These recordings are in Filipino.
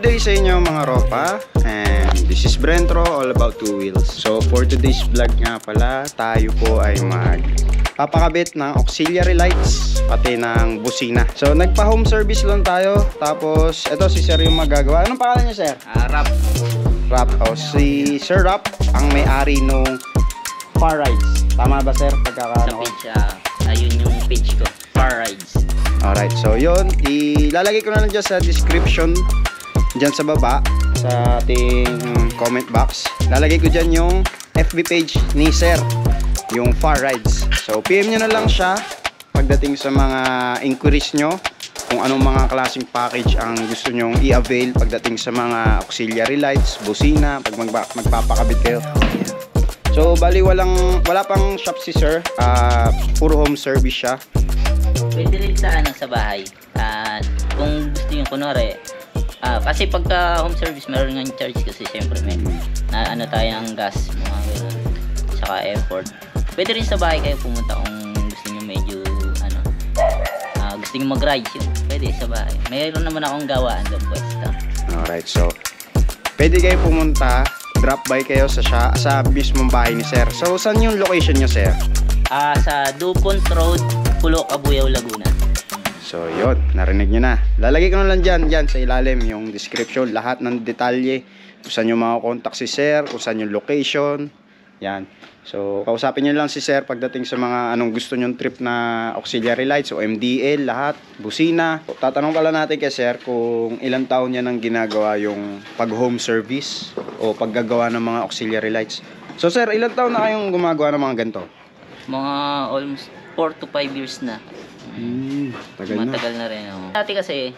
Good day sa inyo mga ropa, and this is Brentro, all about two wheels. So for today's vlog nga pala, tayo po ay papakabit ng auxiliary lights pati ng busina. So nagpa home service lang tayo, tapos ito si Sir yung magagawa. Anong pangalan niya, Sir? Rap. Rap. Si Sir Rap ang may-ari nung Far Rides. Tama ba, Sir? Sa page, ayun yung page ko, Far Rides. Alright, so yun, ilalagay ko na lang dyan sa description, dyan sa baba, sa ating comment box. Lalagay ko dyan yung FB page ni Sir, yung Far Rides. So PM nyo na lang siya pagdating sa mga inquiries nyo, kung anong mga klaseng package ang gusto nyong i-avail pagdating sa mga auxiliary lights, busina, pag magpapakabit kayo. So bali wala pang shop si Sir, puro home service siya. Pwede rin sa bahay. Kung gusto nyo, kunwari, kasi pagka home service, meron nga charge kasi syempre may na ano tayo ng gas, mga gano'n, saka effort. Pwede rin sa bahay kayo pumunta kung gusto nyo medyo, gusto nyo mag-ride yun. Pwede sa bahay. Mayroon naman akong gawaan doon, pwesta. Alright, so, pwede kayo pumunta, drop by kayo sa mismong bahay ni Sir. So, saan yung location nyo, Sir? Sa Dupont Road, Pulo, Cabuyao, Laguna. So yun, narinig nyo na. Lalagay ko na lang dyan sa ilalim yung description, lahat ng detalye, kung saan yung mga contact si Sir, kung saan yung location. Yan. So kausapin nyo lang si Sir pagdating sa mga anong gusto nyong trip na auxiliary lights o MDL, lahat, busina. Tatanong pala natin kay Sir kung ilang taon niya nang ginagawa yung pag home service o paggagawa ng mga auxiliary lights. So Sir, ilang taon na kayong gumagawa ng mga ganito? Mga almost 4 to 5 years na. Matagal na rin ako. Dati kasi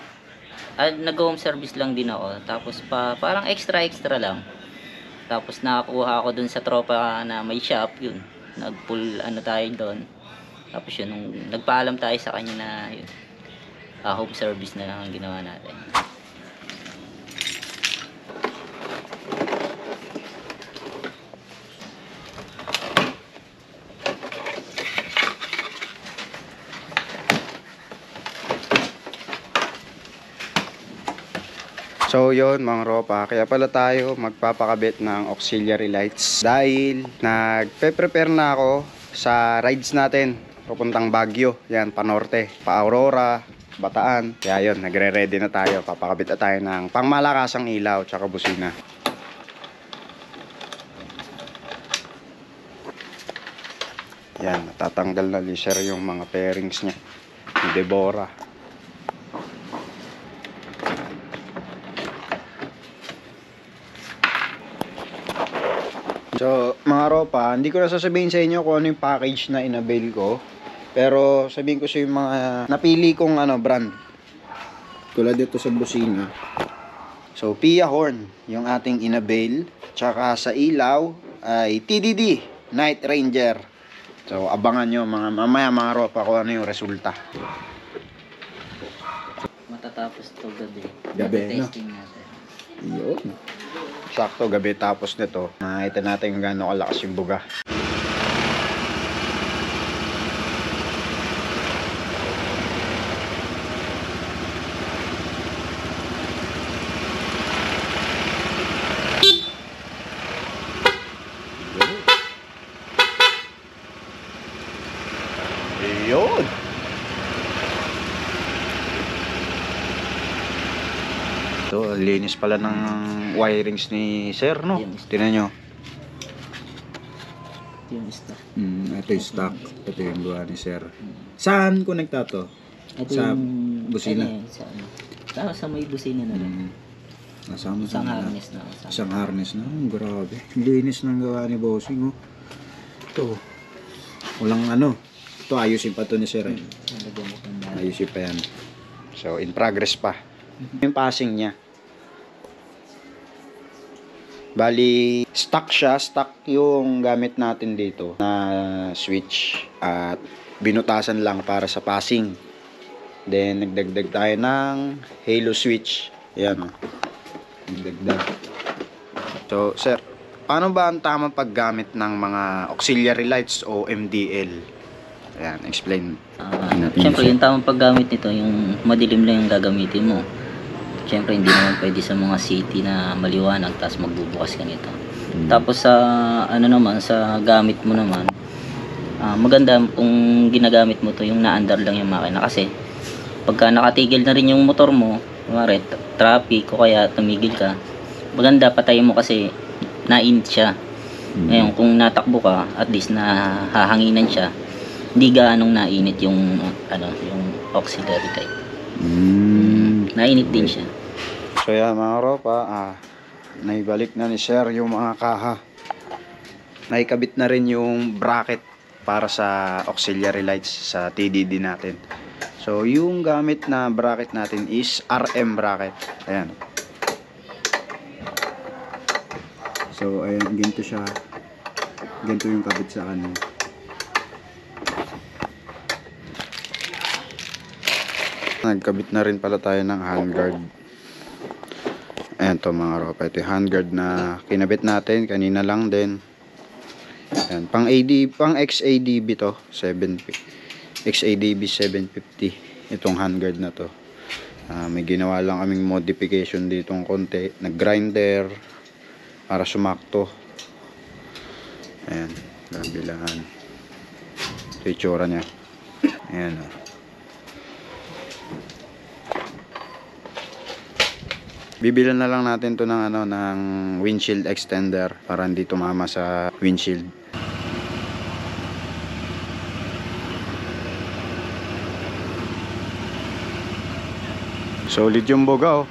nag-home service lang din ako. Tapos parang extra lang. Tapos nakakuha ako dun sa tropa na may shop yun. Nag-pull tayo doon. Tapos yun, nung nagpaalam tayo sa kanya na yun, home service na lang ang ginawa natin. So yun mga ropa, kaya pala tayo magpapakabit ng auxiliary lights dahil nagpe-prepare na ako sa rides natin papuntang Baguio, yan, Panorte, pa Aurora, Bataan. Kaya yun, nagre-ready na tayo, papakabit na tayo ng pangmalakasang ilaw tsaka busina. Yan, natatanggal na ni Sir yung mga pairings niya ni Deborah. So mga ropa, hindi ko na sasabihin sa inyo kung ano yung package na inavail ko, pero sabihin ko sa yung mga napili kong brand. Tulad dito sa busina. So Pia Horn yung ating inavail, tsaka sa ilaw ay TDD Night Ranger. So abangan nyo mamaya mga ropa kung ano yung resulta. Matatapos to gabi. Gabi, no? Testing natin. Yun. Sakto gabi tapos nito, makita natin kung gaano kalakas yung buga. Yun. So, linis pala ng wirings ni Sir, no? Tingnan nyo. Ito yung stock. Ito yung stock. Ito yung gawa ni Sir. Saan connecta to? Ito sa yung busina? Sa may busina na lang. Isang harness na. Isang harness na. Grabe. Linis ng gawa ni Bossing, oh. Ito. Walang Ito, ayusin pa to ni Sir. Ayusin pa yan. So, in progress pa. Yung passing niya. Bali, stock siya. Stock yung gamit natin dito na switch. At binutasan lang para sa passing. Then, nagdagdag tayo ng halo switch. Ayan, oh. Nagdagdag. So, Sir, paano ba ang tamang paggamit ng mga auxiliary lights o MDL? Ayan, explain. Siyempre, yung tamang paggamit nito, yung madilim lang yung gagamitin mo. Siyempre hindi naman pwede sa mga city na maliwanag tapos magbubukas ka nito. Tapos sa ano naman, sa gamit mo naman, maganda kung ginagamit mo to yung naandar lang yung makina kasi pagka nakatigil na rin yung motor mo, kumari traffic o kaya tumigil ka, maganda patayin mo kasi nainit siya. Ngayon kung natakbo ka, at least nahahanginan siya, hindi gaanong nainit yung yung auxiliary type. Nainit din siya. So yan mga ropa, naibalik na ni sir yung mga kaha. Naikabit na rin yung bracket para sa auxiliary lights sa TDD natin. So yung gamit na bracket natin is RM bracket. Ayan. So ayan, ganito siya. Ganito yung kabit sa kanya. Nagkabit na rin pala tayo ng handguard. Ayan to mga ropa. Ito yung handguard na kinabit natin. Kanina lang din. Ayan. Pang XADB to. XADB 750. Itong handguard na to. May ginawa lang kaming modification ditong konti. Nag-grinder para sumakto. Ayan. Kabilaan. Ito yung tsura niya. Ayan o. Bibilan na lang natin to ng ng windshield extender para hindi tumama sa windshield. Solid yung boga oh.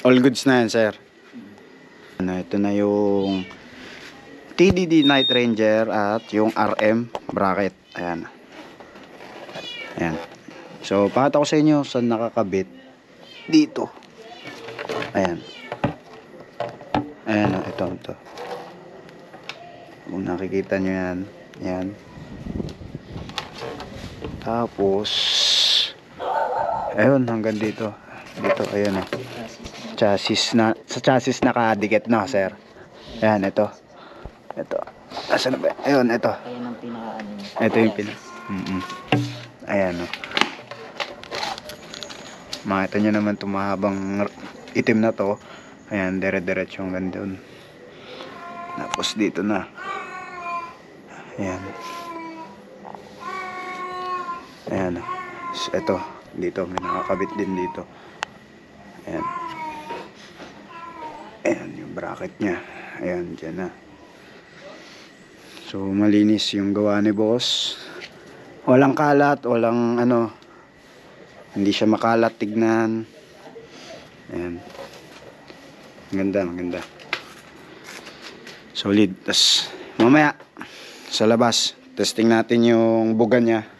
All goods na yan, sir. Ito na yung TDD Night Ranger at yung RM bracket. Ayan. Ayan. So, pakita ko sa inyo saan nakakabit. Dito. Ayan. Ayan, ito. Kung nakikita nyo yan. Ayan. Tapos, ayun, hanggang dito. Dito, ayan o. Chassis na, sa chassis nakadikit na, sir. Ayan, ito. Asan na ba? Ayun, ito. Ayan ang pinaka Ito yung Ayan o. Makita nyo naman itong mahabang itim na to. Ayan, dire-diretso hanggang doon. Tapos dito na. Ayan. Ayan. Ito. Dito. May nakakabit din dito. Ayan. Ayan yung bracket nya. Ayan. Dyan na. So, malinis yung gawa ni boss. Walang kalat. Walang hindi siya makalat tignan. Ayan. Maganda. Solid. Tas mamaya sa labas testing natin yung buga niya.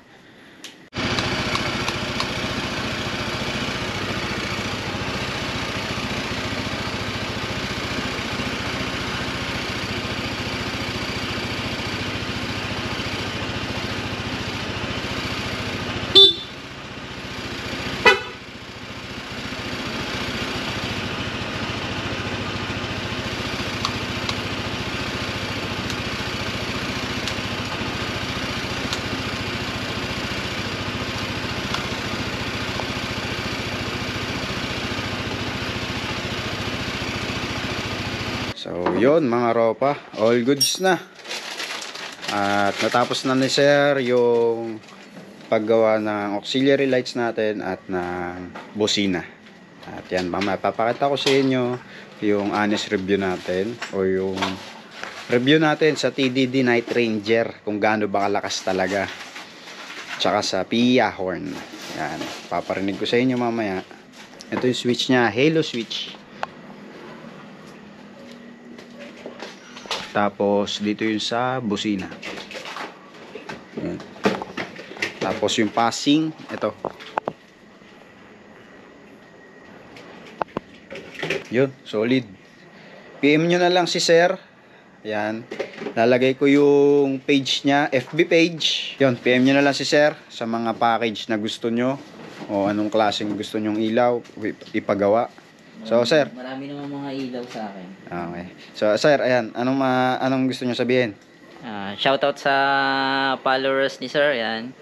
So, yun mga ropa. All goods na. At natapos na ni sir yung paggawa ng auxiliary lights natin at ng busina. At yan, mamaya papakita ko sa inyo yung honest review natin o yung review natin sa TDD Night Ranger kung gaano ba kalakas talaga. Tsaka sa PIA horn. Yan, paparinig ko sa inyo mamaya. Ito yung switch nya, halo switch. Tapos dito yung sa busina. Ayan. Tapos yung passing, ito. Yun, solid. PM nyo na lang si sir. Ayan. Lalagay ko yung page nya, FB page. Yun, PM nyo na lang si sir sa mga package na gusto nyo o anong klaseng gusto nyong ilaw ipagawa. So, sir. Marami naman mga ilaw sa akin. Okay. So, sir, ayan. Anong gusto nyo sabihin? Shoutout sa followers ni Sir. Yan.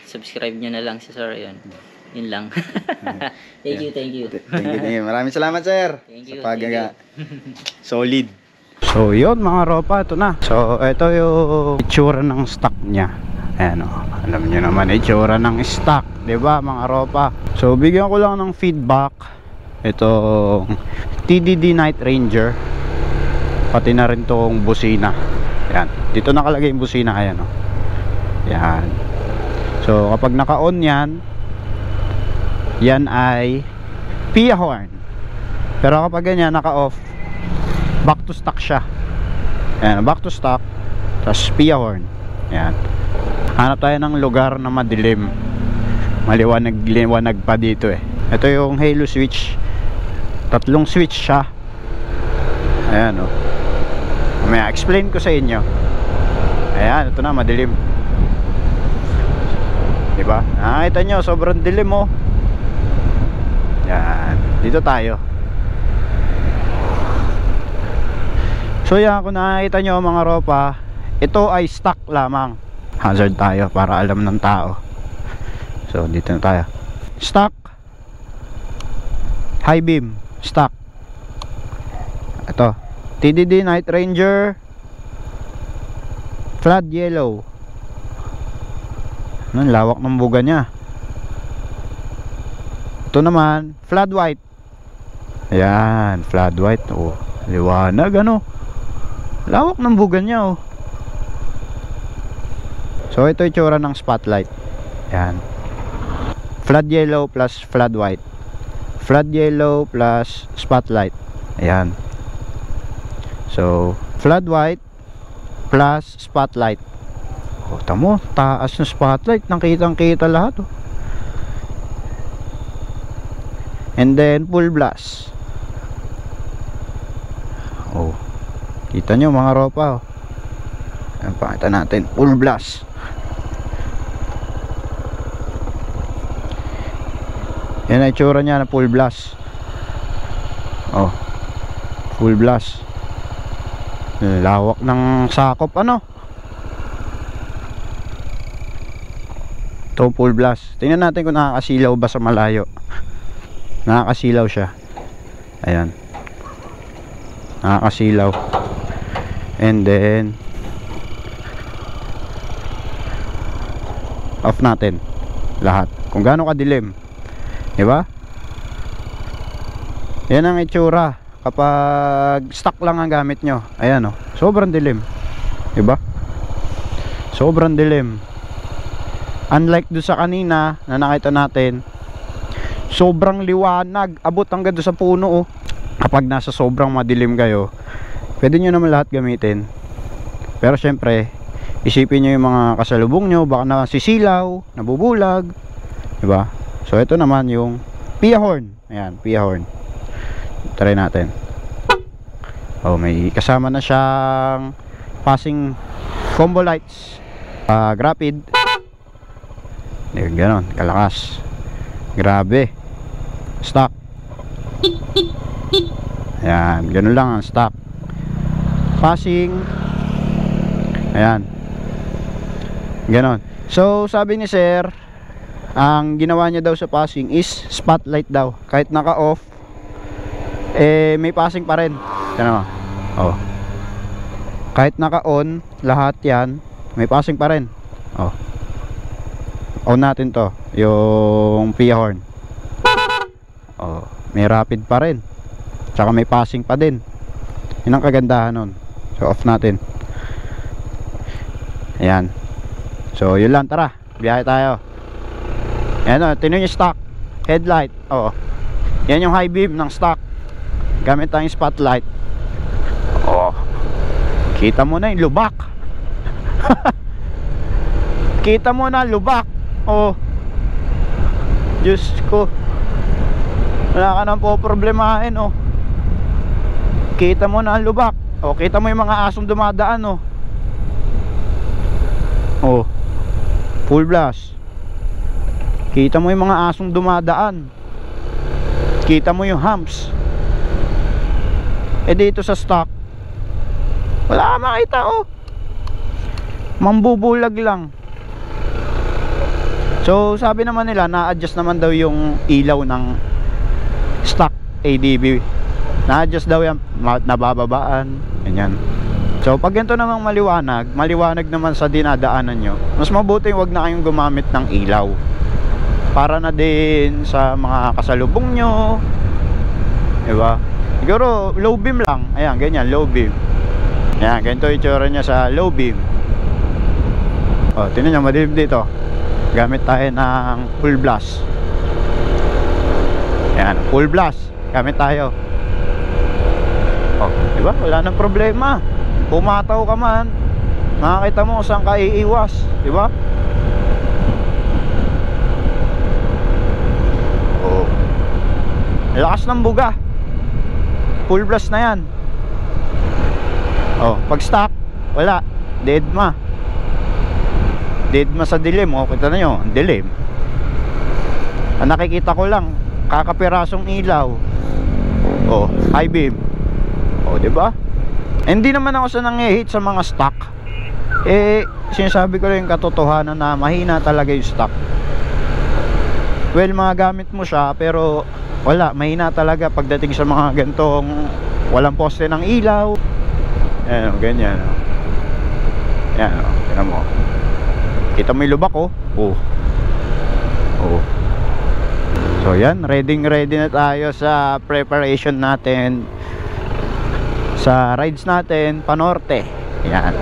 Subscribe nyo na lang si sir, yun lang. Thank you. Thank you. Maraming salamat, sir. Thank you. Solid. So, yun mga ropa, ito na. So, ito yung itsura ng stock niya. Ayan, alam nyo naman itsura ng stock, 'di ba mga ropa? So, bigyan ko lang ng feedback itong TDD Night Ranger, pati na rin tong busina. Ayan, dito nakalagay yung busina. Ayan, Ayan. So, kapag naka-on yan ay PIA horn. Pero kapag ganyan naka-off, back to stock siya. Ayan, back to stock, tapos PIA horn. Ayan. Hanap tayo ng lugar na madilim, maliwanag pa dito Ito yung halo switch, 3 switch siya. Ayan, may explain ko sa inyo. Ayan, ito na, madilim, diba? Nakita nyo, sobrang dilim Yan, dito tayo. So yan, kung nakita nyo mga ropa, ito ay stock lamang. Hazard tayo para alam ng tao. So dito na tayo. Stock, high beam, stock. Ito, TDD Night Ranger, flood yellow. Lawak ng buga niya. Ito naman, flood white. Ayan, flood white. Liwanag, lawak ng buga niya. So ito yung itsura ng spotlight. Ayan, flood yellow plus flood white, flood yellow plus spotlight. Ayan. So flood white plus spotlight. Tamo, taas ng spotlight, nakitang kita lahat. And then full blast. Kita nyo mga ropa. Ayan, pakita natin, full blast. Yan ang itsura niya na full blast. Full blast. Lawak ng sakop. Ito full blast. Tingnan natin kung nakakasilaw ba sa malayo. Nakakasilaw siya. Ayan, nakakasilaw. And then off natin lahat kung gaano kadilim, diba? Yan ang itsura kapag stock lang ang gamit nyo. Ayan, sobrang dilim, diba? Sobrang dilim. Unlike do sa kanina na nakita natin, sobrang liwanag, abot hanggang doon sa puno. Kapag nasa sobrang madilim kayo, pwede nyo naman lahat gamitin. Pero syempre, isipin nyo yung mga kasalubong nyo, baka nasisilaw, nabubulag, diba? So ito naman yung PIA horn. Ayan, PIA horn. Try natin. May kasama na siyang passing combo lights, rapid. Ganon, kalakas. Grabe. Stock. Ayan, ganun lang ang stock. Passing. Ayan, ganon. So sabi ni sir, ang ginawa niya daw sa passing is spotlight daw. Kahit naka off, may passing pa rin. Ano? Kahit naka on, lahat yan, may passing pa rin. On natin to, yung PIA horn. May rapid pa rin, tsaka may passing pa din. Yun ang kagandahan nun. So off natin. Ayan. So yun lang, tara, biyahe tayo. Ayan, tingnan yung stock headlight. Yan yung high beam ng stock. Gamit tayong spotlight. Kita mo na yung lubak. Kita mo na lubak. Diyos ko, wala ka nang poproblemahin. Kita mo na ang lubak. Kita mo yung mga asong dumadaan. Full blast. Kita mo yung mga asong dumadaan. Kita mo yung humps. Dito sa stock, wala ka makita. Mambubulag lang. So sabi naman nila na-adjust naman daw yung ilaw ng stock ADB. Na-adjust daw yan, nabababaan, ganyan. So pag ganito namang maliwanag naman sa dinadaanan nyo, mas mabuti wag na kayong gumamit ng ilaw. Para na din sa mga kasalubong nyo, diba? Siguro low beam lang. Ayan, ganyan, low beam. Ayan, ganito yung itsura nya sa low beam. O, tingnan nyo, madilim dito. Gamit tayo ng full blast. Ayan, full blast. Gamit tayo. O, diba? Wala nang problema. Pumataw ka man, makakita mo saan ka iiwas, diba? O, lakas ng buga. Full blast na yan. Oh, pag stock, wala, dead ma sa dilim. Oh, kita na nyo, dilim. Ang nakikita ko lang kakapirasong ilaw. Oh, high beam. Oh, diba? Hindi naman ako sa nangyahit sa mga stock. Sinasabi ko lang yung katotohanan na mahina talaga yung stock. Well, mga gamit mo siya, pero wala, mahina talaga pagdating sa mga gantong walang poste ng ilaw. Ayan, ganyan. Ayan, tingnan mo. Kita mo yung lubak, oh. Oh. So yan, ready na tayo sa preparation natin sa rides natin panorte. Yan.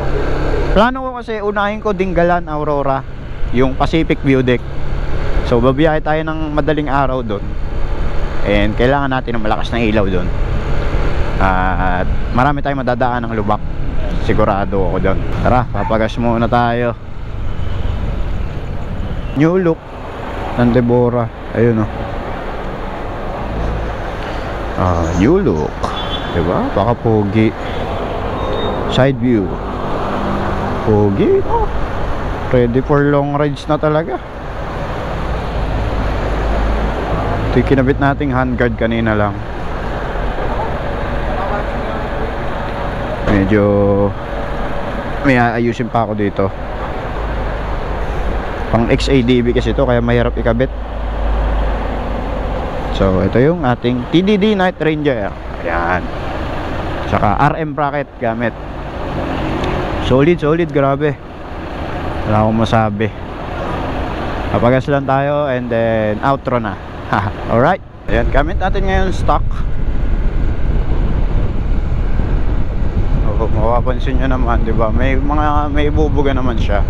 Plano ko kasi unahin ko Dingalan, Aurora, yung Pacific View Deck. So babiyahe tayo ng madaling araw doon. And kailangan natin ng malakas na ilaw doon. At marami tayong madadaan ng lubak. Sigurado ako doon. Tara, papagas muna tayo. New look ng Deborah. Ayun, oh. New look. Diba? Baka pogi. Side view. Pogi, oh. Ready for long rides na talaga. Ito yung kinabit nating handguard kanina lang. Medyo may aayusin pa ako dito. Pang XADB kasi ito, kaya mahirap ikabit. So ito yung ating TDD Night Ranger. Ayan. Saka RM bracket gamit. Solid, grabe. Wala akong masabi. Papagas lang tayo and then outro na. Alright. Ayan, gamit natin ngayon stock. Mapapansin nyo naman, diba? May ibubuga naman siya.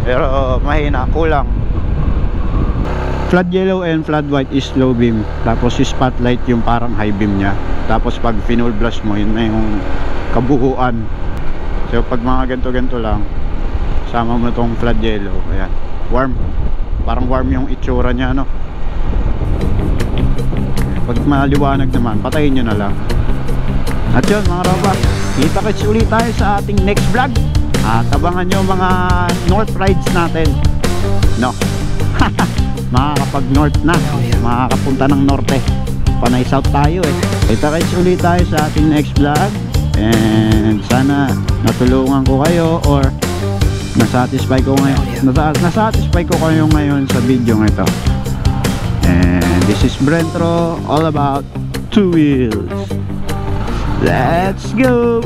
Pero mahina, kulang. Flood yellow and flood white is low beam. Tapos yung spotlight yung parang high beam nya. Tapos pag full blast mo, yun na yung kabuuan. So pag mga ganto lang, sama mo tong flood yellow. Ayan, warm. Parang warm yung itsura nya, no? Pag maliwanag naman, patayin nyo na lang. At yun mga robot, kita-kits ulit tayo sa ating next vlog. At abangan nyo mga north rides natin, no? Makakapag north na, makakapunta ng norte. Panay south tayo eh. Kita-kits ulit tayo sa ating next vlog. And sana natulungan ko kayo or nasatisfy ko kayo ngayon sa video ng ito. And this is Brentro, all about two wheels. Let's go.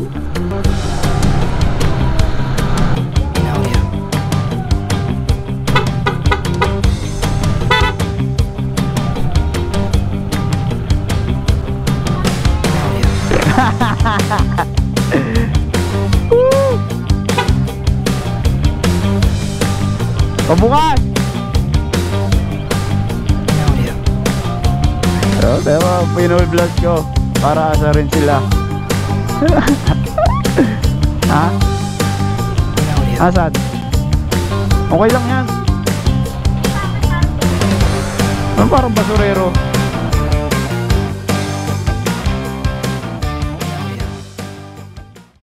Pabukas. Pero pinull vlog ko para asa rin sila. Ha? Asan? Okay lang yan. Parang basurero.